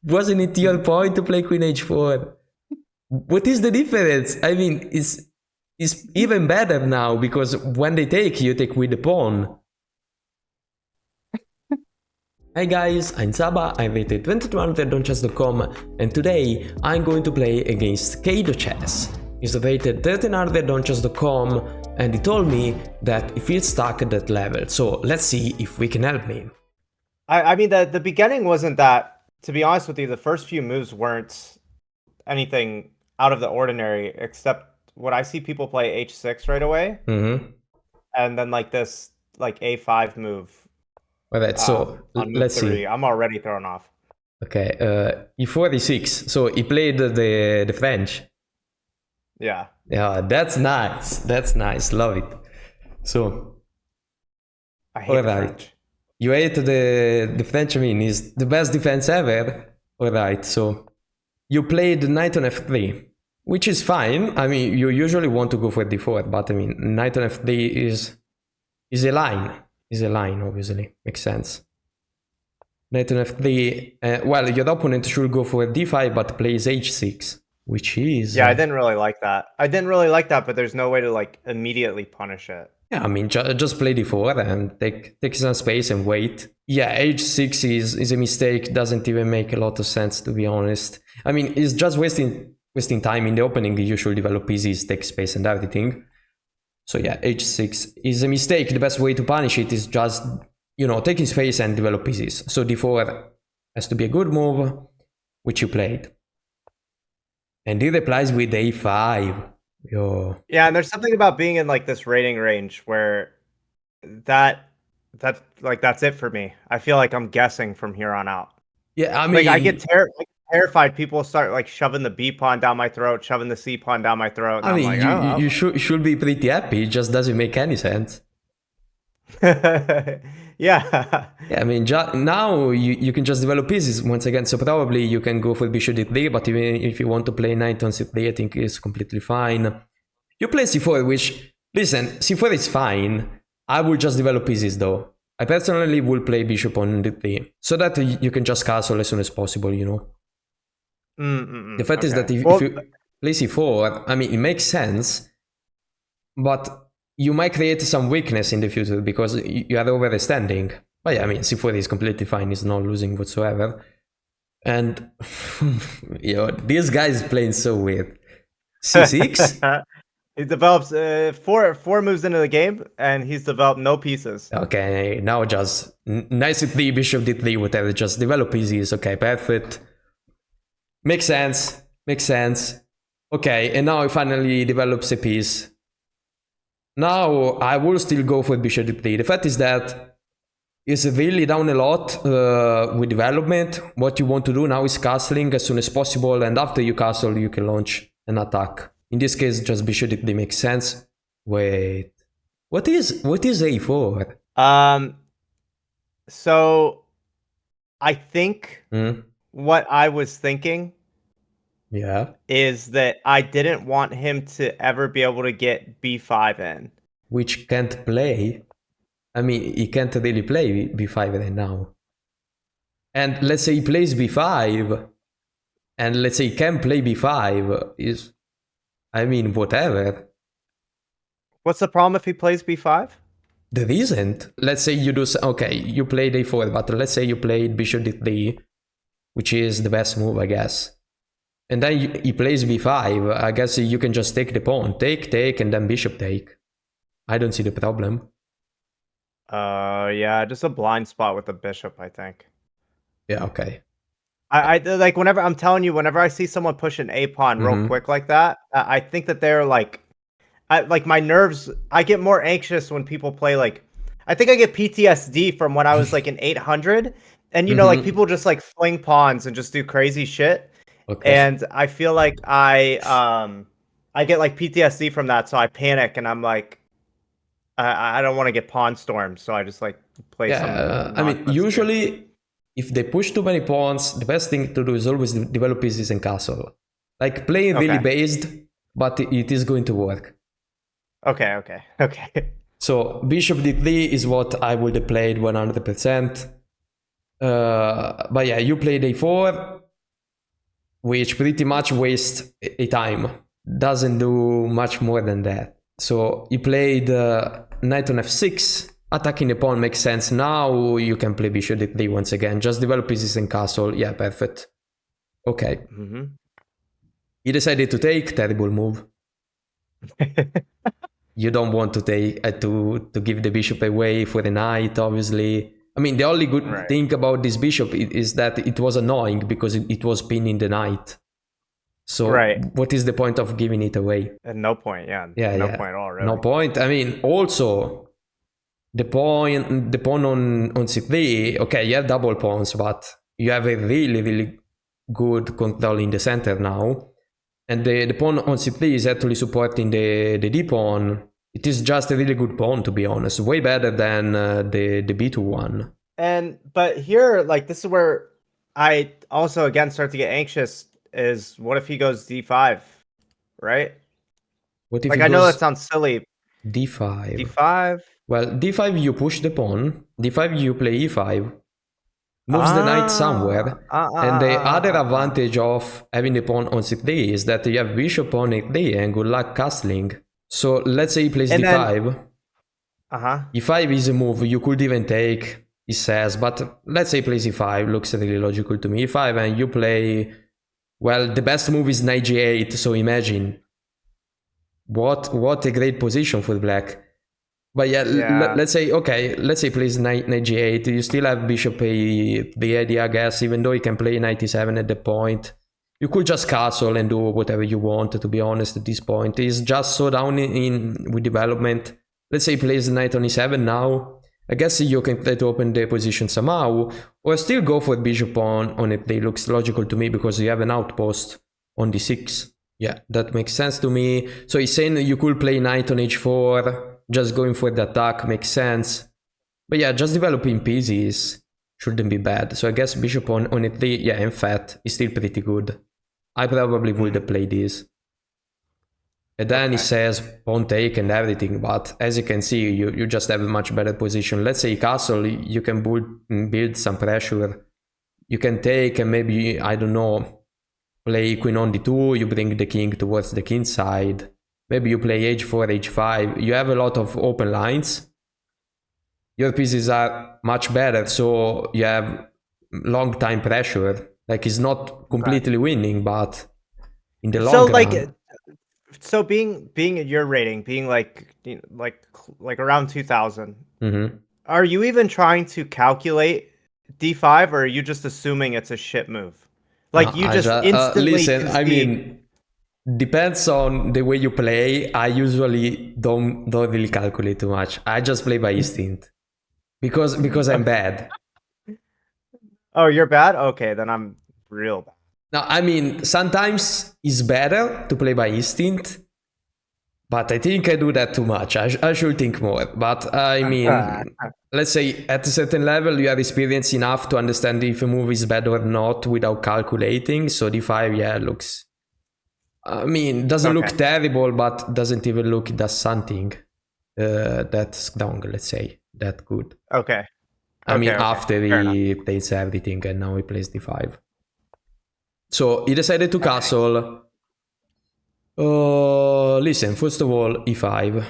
Wasn't it your point to play queen h4? What is the difference? I mean, it's even better now because when they take, you take with the pawn. Hi guys, I'm Saba, I'm rated 2200 on chess.com, and today I'm going to play against Kaido Chess. He's rated 1300 on chess.com, and he told me that he feels stuck at that level, so let's see if we can help me. I mean, the beginning wasn't that, to be honest with you, the first few moves weren't anything out of the ordinary, except what I see people play h6 right away, and then like this like a5 move Alright, so on move let's 3. see. I'm already thrown off. Okay, e4, e6, so he played the French. Yeah. Yeah, that's nice, love it. So, I hate the French. You hate the French, I mean, is the best defense ever. Alright, so you played knight on f3, which is fine. I mean, you usually want to go for d4, but I mean, knight on f3 is a line. Is a line, obviously. Makes sense. Knight on f3. Well, your opponent should go for d5, but plays h6, which is... Yeah, I didn't really like that. But there's no way to like immediately punish it. Yeah, I mean, just play d4 and take some space and wait. Yeah, h6 is a mistake, doesn't even make a lot of sense, to be honest. I mean, it's just wasting time in the opening. You should develop pieces, take space and everything. So yeah, h6 is a mistake. The best way to punish it is just, you know, taking space and develop pieces. So d4 has to be a good move, which you played. And he replies with a5. Yo. Yeah, and there's something about being in like this rating range where that's it for me. I feel like I'm guessing from here on out. Yeah, I mean, like I get terrified. People start like shoving the B pawn down my throat, shoving the C pawn down my throat. And I mean, I'm like, you should be pretty happy. It just doesn't make any sense. yeah. Yeah, I mean, now you can just develop pieces once again. So probably you can go for bishop d3, but even if you want to play knight on c3, I think it's completely fine. You play c4, which, listen, c4 is fine. I will just develop pieces though. I personally will play bishop on d3, so that you can just castle as soon as possible, you know. The fact is that if you play c4, I mean, it makes sense, but you might create some weakness in the future because you are overextending. But yeah, I mean, c4 is completely fine, it's not losing whatsoever. And yo, this guy is playing so weird. c6? He develops four moves into the game, and he's developed no pieces. Okay, now just knight c3, bishop d3, whatever, just develop pieces. Okay, perfect. Makes sense, makes sense. Okay, and now he finally develops a piece. Now, I will still go for bishop d3. The fact is that it's really down a lot with development. What you want to do now is castling as soon as possible, and after you castle, you can launch an attack. In this case, just bishop d3 makes sense. Wait, what is a4? So I think what I was thinking is that I didn't want him to ever be able to get b5 in. Which can't play. I mean, he can't really play b5 right now. And let's say he plays b5, and let's say he can play b5, is... I mean, whatever. What's the problem if he plays b5? There isn't. Let's say you do... Okay, you played a4, but let's say you played bishop d3, which is the best move, I guess. And then he plays b5. I guess you can just take the pawn. Take, and then bishop take. I don't see the problem. Yeah, just a blind spot with the bishop, I think. Yeah, okay. I like whenever I see someone push an a pawn real quick like that, I think that they're like, my nerves. I get more anxious when people play like. I think I get PTSD from when I was like in 800, and you know, like people just like fling pawns and just do crazy shit. Okay. And I feel like I get like PTSD from that, so I panic and I'm like, I don't want to get pawn stormed, so I just like play some. I mean, usually, if they push too many pawns, the best thing to do is always develop pieces and castle. Like, play really based, but it is going to work. Okay. So, bishop d3 is what I would have played 100%. But yeah, you played a4. which pretty much wastes a time. Doesn't do much more than that. So you played knight on f6, attacking the pawn makes sense. Now you can play bishop d3 once again. Just develop pieces and castle. Yeah, perfect. Okay. You decided to take, terrible move. You don't want to take to give the bishop away for the knight, obviously. I mean, the only good thing about this bishop is that it was annoying because it was pinning the knight. So what is the point of giving it away? No point, yeah. Yeah, no point at all, really. No point. I mean, also the pawn on c3. Okay, you have double pawns, but you have a really good control in the center now. And the pawn on c3 is actually supporting the d pawn. It is just a really good pawn, to be honest. Way better than the b2 one. But here, like, this is where I also, again, start to get anxious, is what if he goes d5, right? What if like, I know that sounds silly. d5. d5? Well, d5 you push the pawn. d5 you play e5. Moves the knight somewhere. And the other advantage of having the pawn on c3 is that you have bishop on e3 and good luck castling. So let's say he plays d5. e5 is a move you could even take, he says, but let's say he plays e5, looks really logical to me. e5 and you play, well, the best move is knight g8, so imagine. What a great position for black. But yeah, let's say, okay, let's say he plays knight g8. You still have bishop a3, I guess, even though you can play knight e7 at the point. You could just castle and do whatever you want, to be honest, at this point. He's just so down with development. Let's say he plays knight on e7 now. I guess you can try to open the position somehow, or still go for bishop on e3. Looks logical to me because you have an outpost on d6. Yeah, that makes sense to me. So he's saying you could play knight on h4. Just going for the attack makes sense. But yeah, just developing pieces shouldn't be bad. So I guess bishop on e3, yeah, in fact, is still pretty good. I probably would have played this. And then he says pawn take and everything, but as you can see, you just have a much better position. Let's say castle, you can build some pressure. You can take and maybe, I don't know, play queen on d2, you bring the king towards the king side. Maybe you play h4, h5. You have a lot of open lines. Your pieces are much better, so you have long time pressure. Like, it's not completely winning, but in the long run. So being at your rating, being like around 2000, are you even trying to calculate d5, or are you just assuming it's a shit move? Like, you just instantly listen, I mean, depends on the way you play. I usually don't really calculate too much. I just play by instinct because I'm bad. Oh, you're bad? Okay, then I'm real bad. Now, I mean, sometimes it's better to play by instinct, but I think I do that too much. I should think more. But I mean, let's say at a certain level, you are experienced enough to understand if a move is bad or not without calculating. So d5, yeah, looks... I mean, doesn't look terrible, but doesn't even look, it does something that's strong, let's say, that good. I mean, after he plays everything and now he plays d5. So he decided to castle. Listen, first of all, e5.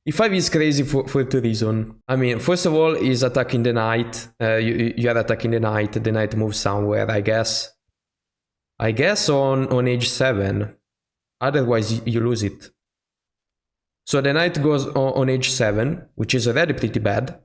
e5 is crazy for two reasons. I mean, first of all, he's attacking the knight. You are attacking the knight moves somewhere, I guess. On h7. Otherwise, you lose it. So the knight goes on h7, which is already pretty bad.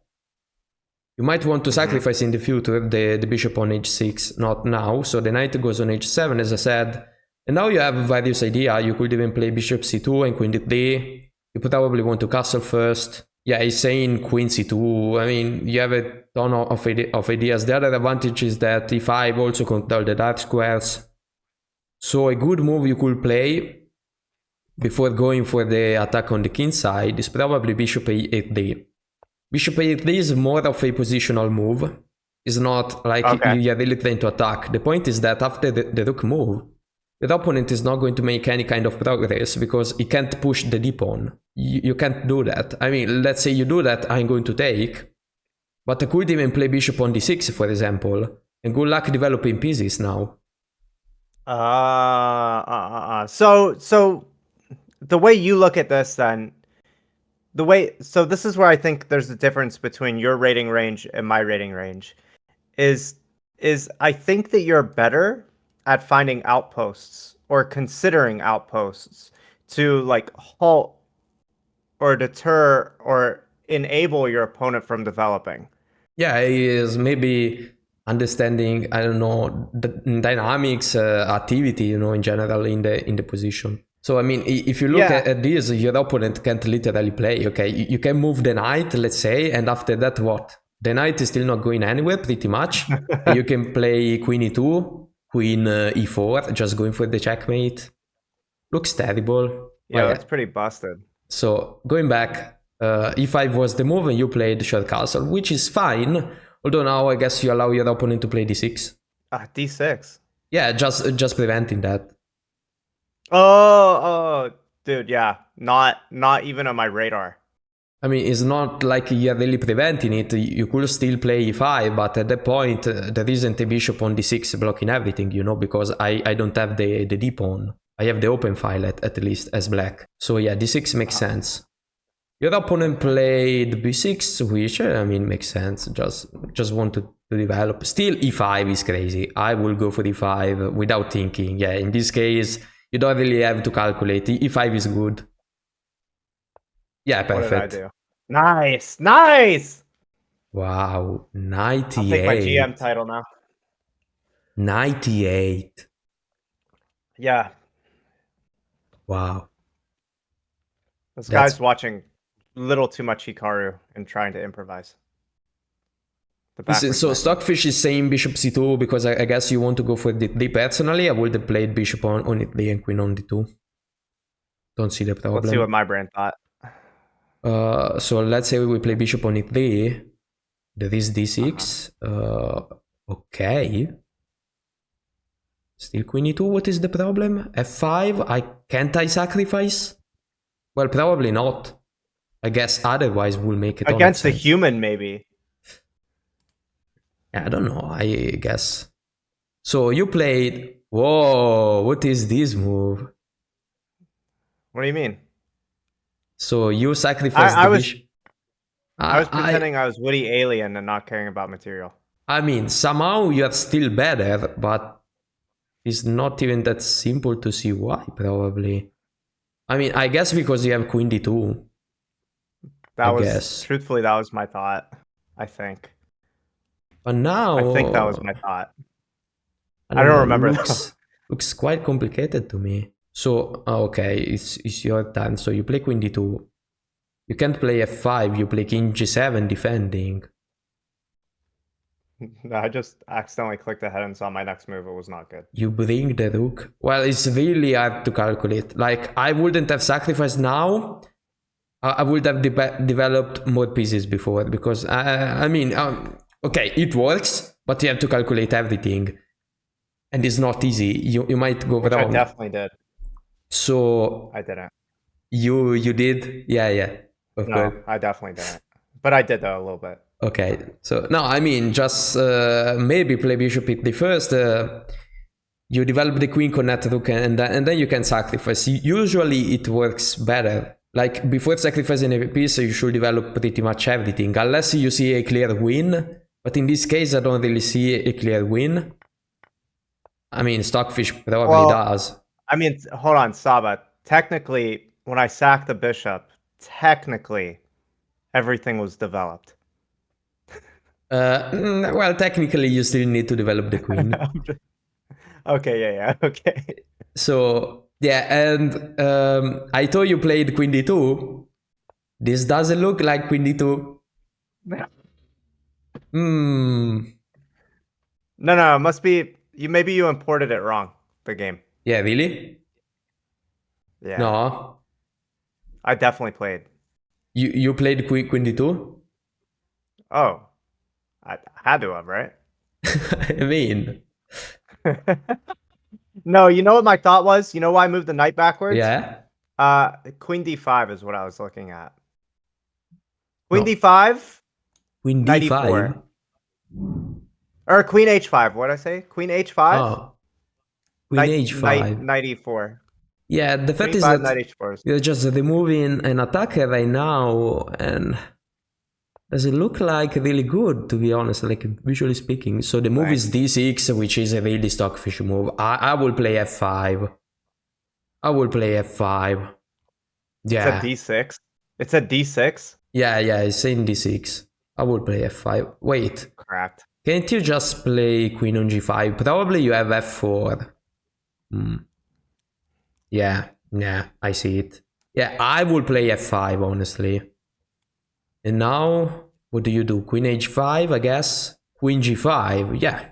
You might want to sacrifice in the future the bishop on h6, not now. So the knight goes on h7, as I said. And now you have various ideas. You could even play bishop c2 and queen d3. You probably want to castle first. Yeah, he's saying queen c2. I mean, you have a ton of ideas. The other advantage is that e5 also controls the dark squares. So a good move you could play before going for the attack on the king side is probably bishop a3. Bishop a3 is more of a positional move. It's not like you're really trying to attack. The point is that after the rook move, the opponent is not going to make any kind of progress because he can't push the d-pawn. You can't do that. I mean, let's say you do that, I'm going to take. But I could even play bishop on d6, for example. And good luck developing pieces now. So the way you look at this, then so this is where I think there's a difference between your rating range and my rating range. Is is I think that you're better at finding outposts or considering outposts to like halt or deter or enable your opponent from developing. Yeah, is maybe understanding, I don't know, the dynamics, activity, in general in the position. So I mean, if you look Yeah. at this, your opponent can't literally play. Okay, you can move the knight, let's say, and after that, what? The knight is still not going anywhere, pretty much. And you can play queen e2, queen e4, just going for the checkmate. Looks terrible. But Yeah, yeah. that's pretty busted. So going back, e5 was the move, and you played short castle, which is fine. Although now I guess you allow your opponent to play d6. D6. Yeah, just preventing that. Oh, dude, yeah. Not even on my radar. I mean, it's not like you're really preventing it. You could still play e5, but at that point, there isn't a bishop on d6 blocking everything, because I don't have the d pawn. I have the open file at least as black. So yeah, d6 makes sense. Your opponent played b6, which I mean makes sense. Just want to develop. Still, e5 is crazy. I will go for e5 without thinking. Yeah, in this case, you don't really have to calculate. E5 is good. Yeah, What did I perfect. do? Nice. Nice. Wow, I'll take my GM 98. title now. 98. Yeah. Wow, This that's guy's watching little too much Hikaru and trying to improvise. The backwards so. knighthood. Stockfish is saying bishop c2 because I guess you want to go for d. Personally, I would have played bishop on d and queen on d2. Don't see the Let's see what problem. my brain thought. So let's say we play bishop on e3. There is Uh-huh. d6. Okay. Still queen e2. What is the problem? f5. Can't I sacrifice? Well, probably not. I guess otherwise will make a ton of Against a sense. human, maybe. Yeah, I don't know. I guess. So you played. Whoa! What is this move? What do you mean? So you I, sacrificed I the was bishop. I was I pretending I was Woody Alien and not caring about material. I mean, somehow you are still better, but it's not even that simple to see why. Probably. I mean, I guess because you have queen d2. I guess. That was my thought. I think. But I think that was now my thought. I I don't don't know. remember though. Looks quite complicated to me. So okay, it's your turn. So you play queen d2. You can't play f5. You play king g7 defending. No, I just accidentally clicked ahead and saw my next move. It was not good. You bring the rook. Well, it's really hard to calculate. Like I wouldn't have sacrificed now. I would have developed more pieces before because I mean, okay, it works, but you have to calculate everything, and it's not easy. You might go Which I wrong. definitely did. So I didn't. you did, yeah, of course. No, I definitely didn't. But I did though a little bit. Okay, so no, I mean just maybe play bishop e3 first. You develop the queen connect rook, and then you can sacrifice. Usually it works better. Like before sacrificing a piece, you should develop pretty much everything, unless you see a clear win. But in this case, I don't really see a clear win. I mean, Stockfish probably Well, does. I mean, hold on, Saba. Technically, when I sacked the bishop, technically everything was developed. Well, technically, you still need to develop the queen. Okay, yeah, okay. So yeah, and I thought you played queen d2. This doesn't look like queen d2. Hmm. No, it must be you. Maybe you imported it wrong. The game. Yeah, really? Yeah, No. I definitely played. You played queen d2? Oh, I had to have, right? I mean, No, you know what my thought was? You know why I moved the knight backwards? yeah. Queen d5 is what I was looking at. Queen No, d5, queen knight d5. e4. Or queen h5. What did I say? Queen h5? Oh, Queen h5. knight e4. Yeah, the Queen fact is e5, that knight h4. you're just removing an attacker right now, and does it look like really good, to be honest, like visually speaking? So the move is d6, which is a really stockfish move. I will play f5. I will play f5. Yeah. It's a d6. It's a d6. Yeah, it's saying d6. I will play f5. Wait, Cracked. can't you just play queen on g5? Probably you have f4. Yeah, I see it. Yeah, I will play f5, honestly. And now, what do you do? Queen h5, I guess? Queen g5, yeah.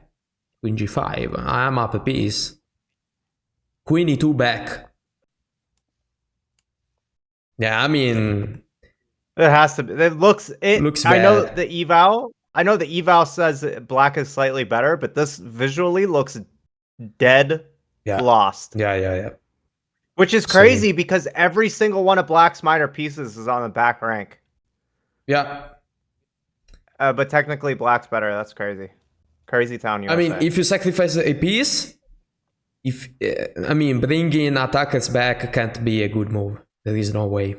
Queen g5, I'm up a piece. Queen e2 back. Yeah, I mean... It has to be. It looks I know bad. the eval. I know the eval says that black is slightly better, but this visually looks dead lost. Yeah. Which is crazy because every single one of black's minor pieces is on the back rank. Yeah. But technically black's better. That's crazy. Crazy town, USA. I mean, if you sacrifice a piece, bringing attackers back can't be a good move. There is no way.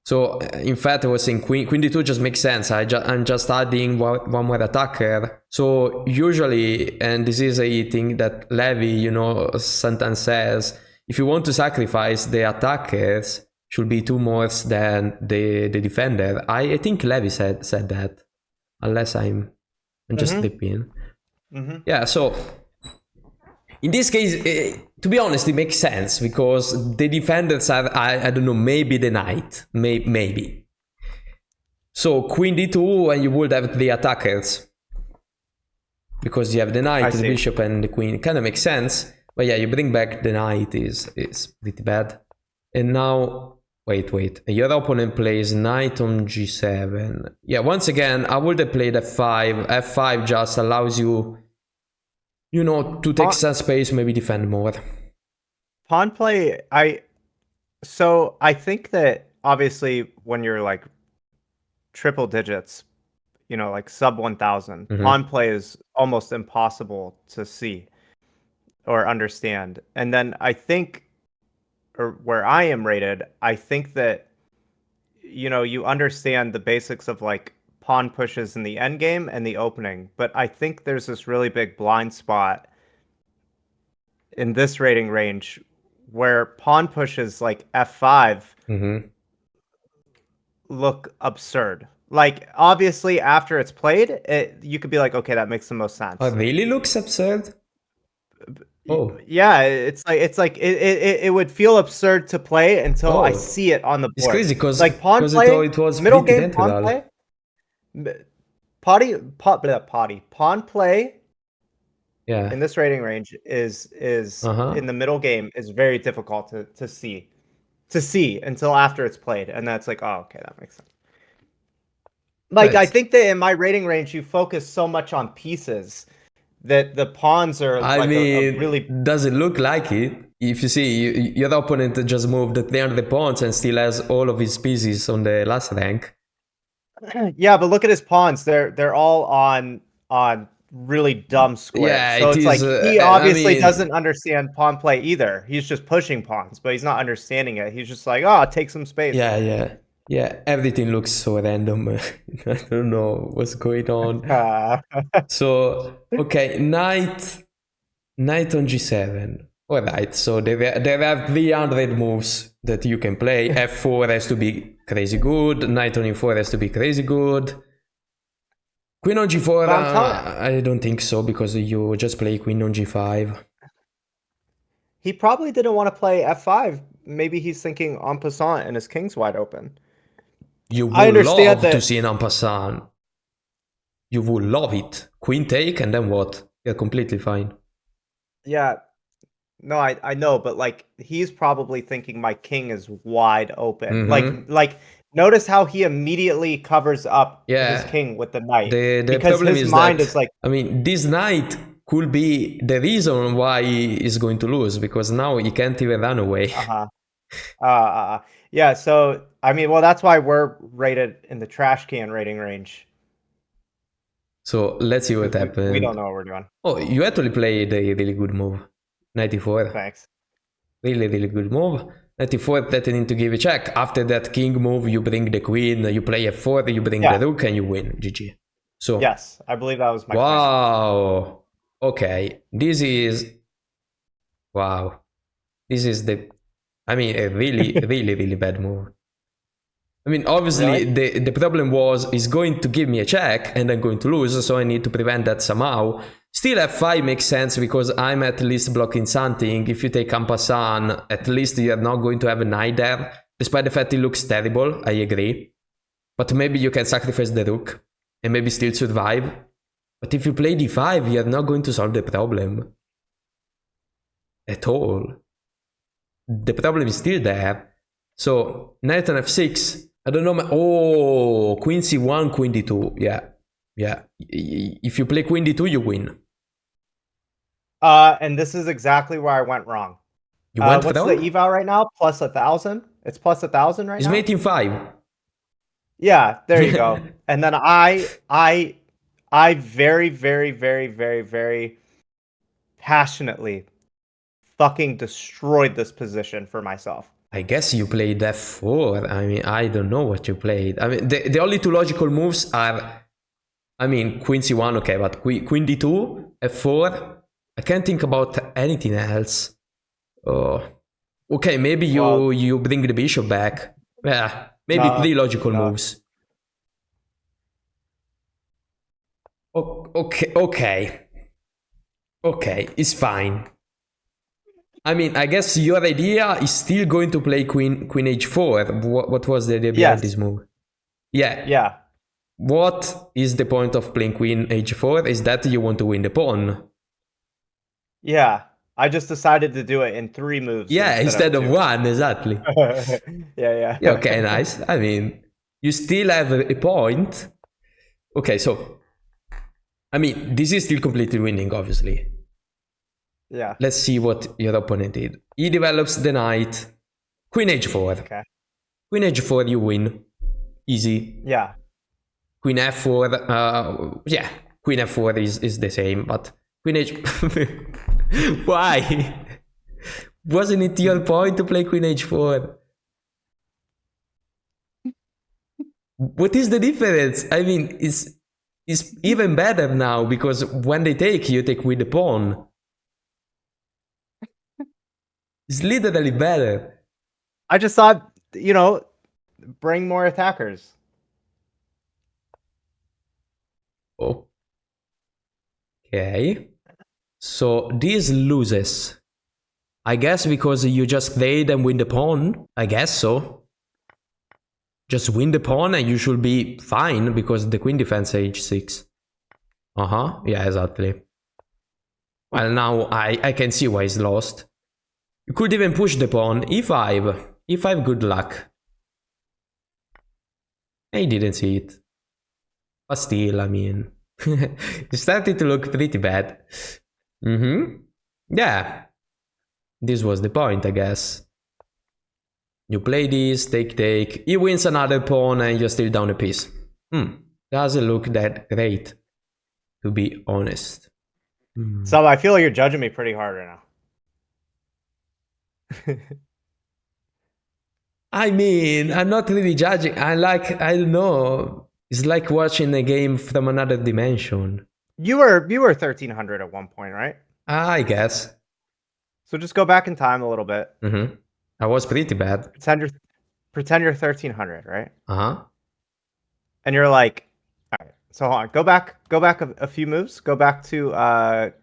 So, in fact, I was saying queen d2 just makes sense. I'm just adding one more attacker. So, usually, and this is a thing that Levi, sometimes says, if you want to sacrifice the attackers, should be two more than the defender. I think Levi said that, unless I'm just tripping. Yeah, so in this case, to be honest, it makes sense because the defenders are, I don't know, maybe the knight, maybe. So queen d2 and you would have the attackers because you have the knight, the bishop, and the queen. It kind of makes sense, but yeah, you bring back the knight is pretty bad. And now, wait, your opponent plays knight on g7. Yeah, once again, I would have played f5. f5 just allows you, to take some space, maybe defend more. Pawn play, I think that obviously when you're like triple digits, like sub 1000, pawn play is almost impossible to see or understand. And then I think, or where I am rated, I think that, you understand the basics of like pawn pushes in the endgame and the opening, but I think there's this really big blind spot in this rating range where pawn pushes like f5 look absurd. Like, obviously, after it's played, you could be like, okay, that makes the most sense. Oh, it really looks absurd? Oh. Yeah, it would feel absurd to play until I see it on the board. It's crazy because like pawn play, it was middle game pawn play, pawn play. Yeah. In this rating range is in the middle game is very difficult to see until after it's played, and that's like, oh, okay, that makes sense. Like, I think that in my rating range, you focus so much on pieces that the pawns are like a really... Does it look like it? If you see, your opponent just moved 300 pawns and still has all of his pieces on the last rank. Yeah, but look at his pawns. They're all on really dumb squares. Yeah, so it's like he obviously doesn't understand pawn play either. He's just pushing pawns, but he's not understanding it. He's just like, oh, take some space. Yeah, everything looks so random. I don't know what's going on. So, okay, knight on g7. All right, so there are 300 moves that you can play. f4 has to be crazy good. Knight on e4 has to be crazy good. Queen on g4, I don't think so, because you just play queen on g5. He probably didn't want to play f5. Maybe he's thinking en passant and his king's wide open. You would love to see an en passant. You would love it. Queen take, and then what? You're completely fine. Yeah. No, I know, but like he's probably thinking my king is wide open. Like notice how he immediately covers up his king with the knight. The problem his mind is like, I mean, this knight could be the reason why he's going to lose, because now he can't even run away. Yeah, so I mean, well, that's why we're rated in the trash can rating range. So let's see what happened. We don't know what we're doing. Oh, you actually played a really good move. Knight e4. Thanks. Really, really good move. Knight e4 threatening to give a check. After that king move, you bring the queen, you play f4, you bring the rook, and you win. GG. So yes, I believe that was my plan. Wow. Okay. This is wow. This is a really, really, really bad move. I mean, obviously, Really? the problem was is going to give me a check and I'm going to lose, so I need to prevent that somehow. Still, f5 makes sense because I'm at least blocking something. If you take en passant, at least you're not going to have a knight there. Despite the fact it looks terrible, I agree. But maybe you can sacrifice the rook and maybe still survive. But if you play d5, you're not going to solve the problem. At all. The problem is still there. So, knight on f6. I don't know. Oh, queen c1, queen d2. Yeah. Yeah. If you play queen d2, you win. And this is exactly where I went wrong. You went what's wrong? the eval right now? Plus 1,000? It's plus 1,000 right It's now? mate in 5. Yeah, there you go. And then I very, very, very, very, very passionately fucking destroyed this position for myself. I guess you played f4. I mean, I don't know what you played. I mean, the only two logical moves are, I mean, queen c1, okay, but queen d2, f4. I can't think about anything else. Oh, okay, maybe you bring the bishop back. Yeah, maybe three logical moves. Okay, it's fine. I mean, I guess your idea is still going to play queen h4. What was the idea behind this move? Yeah. Yeah. What is the point of playing queen h4? Is that you want to win the pawn? Yeah. I just decided to do it in 3 moves. Yeah, instead of 1, exactly. Yeah. Yeah, okay, nice. I mean, you still have a point. Okay, so, I mean, this is still completely winning, obviously. Yeah. Let's see what your opponent did. He develops the knight. Queen h4. Okay. Queen h4, you win. Easy. Yeah. Queen f4. Yeah, queen f4 is the same, but queen h... Why? Wasn't it your point to play queen h4? What is the difference? I mean, it's even better now because when they take, you take with the pawn. It's literally better. I just thought, bring more attackers. Okay. So this loses. I guess because you just played and win the pawn. I guess so. Just win the pawn and you should be fine because the queen defends h6. Yeah, exactly. Well, now I can see why he's lost. You could even push the pawn. e5. e5, good luck. I didn't see it. But still, I mean... it started to look pretty bad. Yeah. This was the point, I guess. You play this, take. He wins another pawn and you're still down a piece. Doesn't look that great, to be honest. So I feel like you're judging me pretty hard right now. I mean, I'm not really judging. I don't know. It's like watching a game from another dimension. You were 1,300 at one point, right? I guess. So just go back in time a little bit. I was pretty bad. Pretend you're 1,300, right? And you're like, all right. So hold on. Go back a few moves. Go back to rook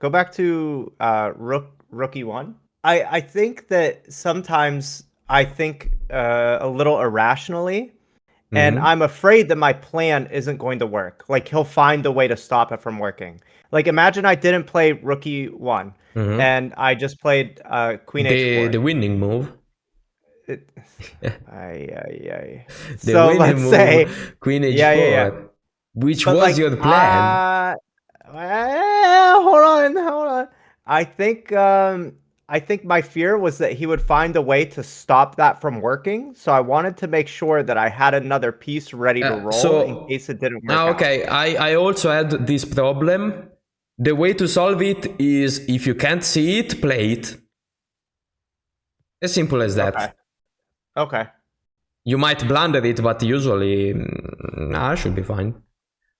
e1. I think that sometimes I think a little irrationally, and I'm afraid that my plan isn't going to work. Like he'll find a way to stop it from working. Like imagine I didn't play rook e1 and I just played queen h4. The winning move. So let's say queen h4. Which was your plan? Hold on. I think my fear was that he would find a way to stop that from working. So I wanted to make sure that I had another piece ready to roll in case it didn't work out. Okay, I also had this problem. The way to solve it is if you can't see it, play it. As simple as that. Okay. Okay. You might blunder it, but usually I should be fine.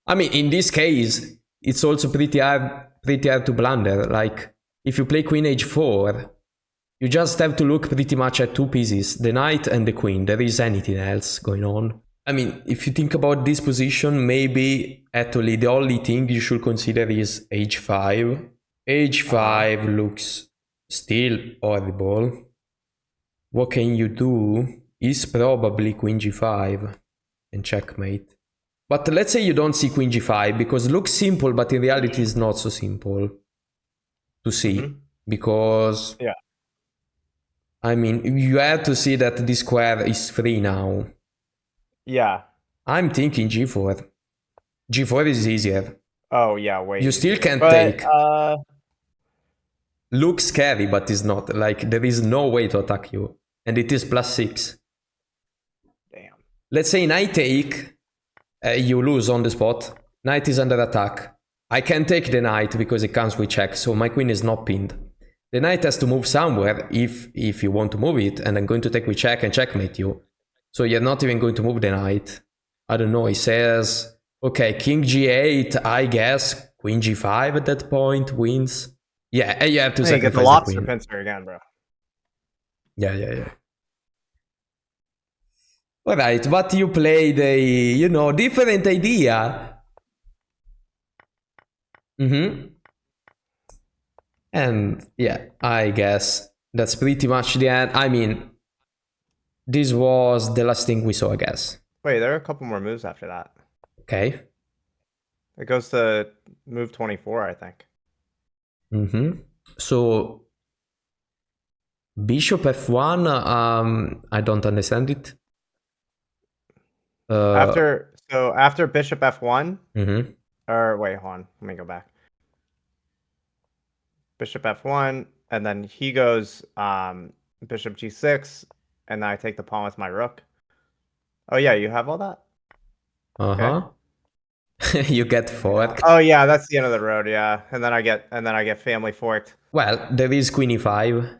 I mean, in this case, it's also pretty hard to blunder. Like, if you play Queen H4, you just have to look pretty much at two pieces, the knight and the queen. There is anything else going on. I mean, if you think about this position, maybe actually the only thing you should consider is H5. H5 looks still horrible. What can you do is probably Queen G5 and checkmate. But let's say you don't see Queen G5 because it looks simple, but in reality it's not so simple to see. Because, yeah, I mean, you have to see that this square is free now. Yeah. I'm thinking G4. G4 is easier. Oh, yeah, wait. You still can't But, take. Looks scary, but it's not. Like, there is no way to attack you. And it is +6. Damn. Let's say knight take, you lose on the spot. Knight is under attack. I can take the knight because it comes with check, so my queen is not pinned. The knight has to move somewhere if you want to move it, and I'm going to take with check and checkmate you. So you're not even going to move the knight. I don't know, he says, okay, king g8, I guess queen g5 at that point wins. Yeah, and you have to sacrifice get the the lobster queen. pincer again, bro. Yeah. Alright, but you played a, different idea. And yeah, I guess that's pretty much the end. I mean, this was the last thing we saw, I guess. Wait, there are a couple more moves after that. Okay. It goes to move 24, I think. So, bishop f1, I don't understand it. After bishop f1, or wait, hold on, let me go back. Bishop f1, and then he goes bishop g6, and then I take the pawn with my rook. Oh yeah, you have all that? Okay. You get forked. Oh yeah, that's the end of the road, yeah. And then I get family forked. Well, there is queen e5.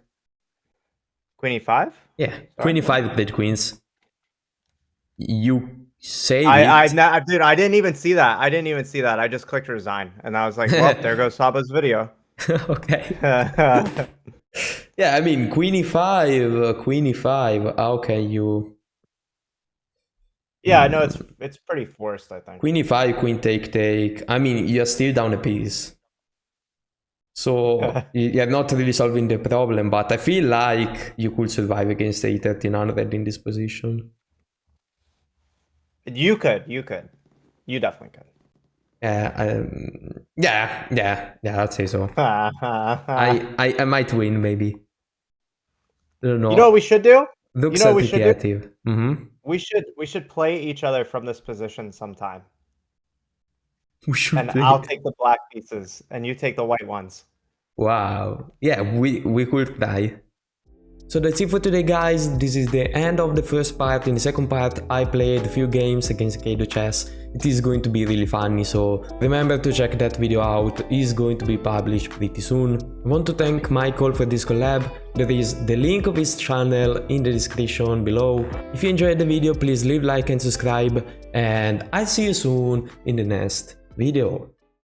Queen e5? Yeah, sorry? queen e5 played queens. You say dude, I didn't even see that. I just clicked resign, and I was like, well, there goes Saba's video. Okay. Yeah, I mean, queen e5, how can you... Yeah, no, it's pretty forced, I think. Queen e5, queen take. I mean, you're still down a piece. So you're not really solving the problem, but I feel like you could survive against a 1300 in this position. You could. You definitely could. Yeah, I'd say so. I might win, maybe. I don't know. You know what we should do? Looks pretty active. We should play each other from this position sometime. We should and I'll take the black pieces, and you take the white ones. Wow. Yeah, we could try. So that's it for today, guys. This is the end of the first part. In the second part, I played a few games against Kaido chess. It is going to be really funny, so remember to check that video out. It is going to be published pretty soon. I want to thank Michael for this collab. There is the link of his channel in the description below. If you enjoyed the video, please leave a like and subscribe, and I'll see you soon in the next video.